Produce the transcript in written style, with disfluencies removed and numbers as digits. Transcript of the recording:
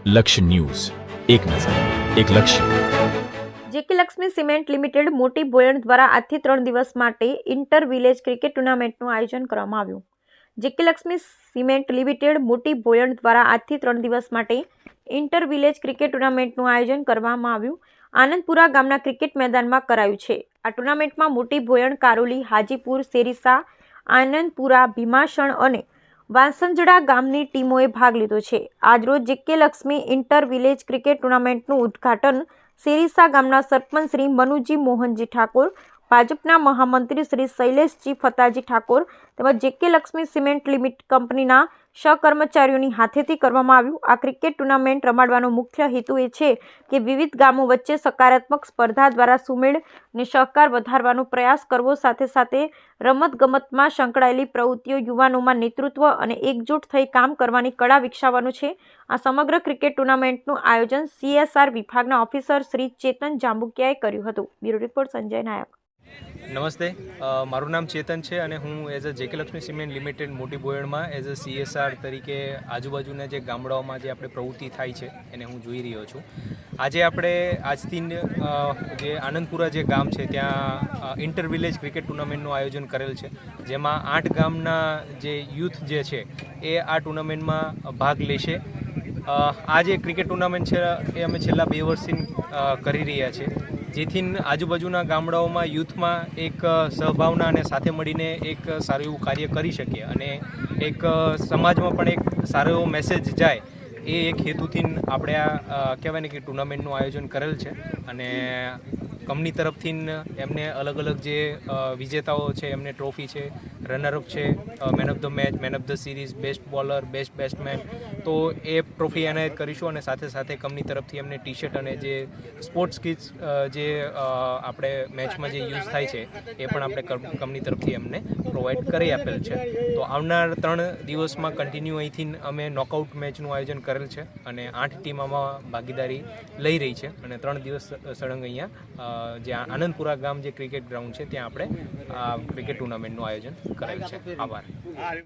લક્ષ્ય ન્યૂઝ, એક નજર, એક લક્ષ્ય. જેકે લક્ષ્મી સિમેન્ટ લિમિટેડ મોટી બોયણ દ્વારા આજથી 3 દિવસ માટે ઇન્ટર વિલેજ ક્રિકેટ ટુર્નામેન્ટનું આયોજન કરવામાં આવ્યું. જેકે લક્ષ્મી સિમેન્ટ લિમિટેડ મોટી બોયણ દ્વારા આજથી 3 દિવસ માટે ઇન્ટર વિલેજ ક્રિકેટ ટુર્નામેન્ટનું આયોજન કરવામાં આવ્યું. આનંદપુરા ગામના ક્રિકેટ મેદાનમાં કરાયું છે. આ ટુર્નામેન્ટમાં મોટી બોયણ, કારોલી, હાજીપુર, સેરીસા, આનંદપુરા, ભીમાશણ અને વાંસંજડા ગામની ટીમોએ ભાગ લીધો છે. આજરોજ જેકે લક્ષ્મી ઇન્ટર વિલેજ ક્રિકેટ ટુર્નામેન્ટનું ઉદ્ઘાટન સેરીસા ગામના સરપંચ શ્રી મનુજી મોહનજી ઠાકોર, ભાજપના મહામંત્રી શ્રી શૈલેષજી ફતાજી ઠાકોર તેમજ જેકે લક્ષ્મી સિમેન્ટ લિમિટેડ કંપનીના સહકર્મચારીઓની હાથેથી કરવામાં આવ્યું. આ ક્રિકેટ ટુર્નામેન્ટ રમાડવાનો મુખ્ય હેતુ એ છે કે વિવિધ ગામો વચ્ચે સકારાત્મક સ્પર્ધા દ્વારા સુમેળ અને સહકાર વધારવાનો પ્રયાસ કરવો, સાથે સાથે રમતગમતમાં સંકળાયેલી પ્રવૃત્તિઓ, યુવાનોમાં નેતૃત્વ અને એકજૂટ થઈ કામ કરવાની કળા વિકસાવવાનું છે. આ સમગ્ર ક્રિકેટ ટુર્નામેન્ટનું આયોજન CSR વિભાગના ઓફિસર શ્રી ચેતન જાંબુકિયાએ કર્યું હતું. Bureau report Sanjay Nayak. નમસ્તે, મારું નામ ચેતન છે અને હું as a JK Lakshmi cement limited મોટી બોયણમાં એઝ અ CSR તરીકે આજુબાજુના જે ગામડાઓમાં જે આપણે પ્રવૃત્તિ થાય છે એને હું જોઈ રહ્યો છું. આજે આપણે આજથી જે આનંદપુરા જે ગામ છે ત્યાં ઇન્ટર વિલેજ ક્રિકેટ ટુર્નામેન્ટનું આયોજન કરેલ છે, જેમાં 8 ગામના જે યુથ જે છે એ આ ટુર્નામેન્ટમાં ભાગ લેશે. આ જે ક્રિકેટ ટુર્નામેન્ટ છે એ અમે છેલ્લા 2 વર્ષથી કરી રહ્યા છીએ, જેથી આજુબાજુના ગામડાઓમાં યુથમાં એક સહભાવના અને સાથે મળીને એક સારું એવું કાર્ય કરી શકીએ અને એક સમાજમાં પણ એક સારો એવો મેસેજ જાય, એ એક હેતુથી આપણે આ કહેવાય ને કે ટુર્નામેન્ટનું આયોજન કરેલ છે. અને કંપની તરફથી એમને અલગ અલગ જે વિજેતાઓ છે એમને ટ્રોફી છે, રનરઅપ છે, man of the match, man of the series, best bowler, best batsman, તો એ ટ્રોફી એનાયત કરીશું. અને સાથે સાથે કંપની તરફથી એમને ટી-શર્ટ અને જે સ્પોર્ટ્સ કિટ્સ જે આપણે મેચમાં જે યુઝ થાય છે એ પણ આપણે કંપની તરફથી એમને પ્રોવાઈડ કરી આપેલ છે. તો આવનાર 3 દિવસમાં કન્ટિન્યુ અહીંથી અમે નોકઆઉટ મેચનું આયોજન કરેલ છે અને 8 ટીમ આમાં ભાગીદારી લઈ રહી છે. અને 3 દિવસ સળંગ અહીંયા જે આનંદપુરા ગામ જે ક્રિકેટ ગ્રાઉન્ડ છે ત્યાં આપણે આ ક્રિકેટ ટુર્નામેન્ટનું આયોજન કરેલ છે. આભાર.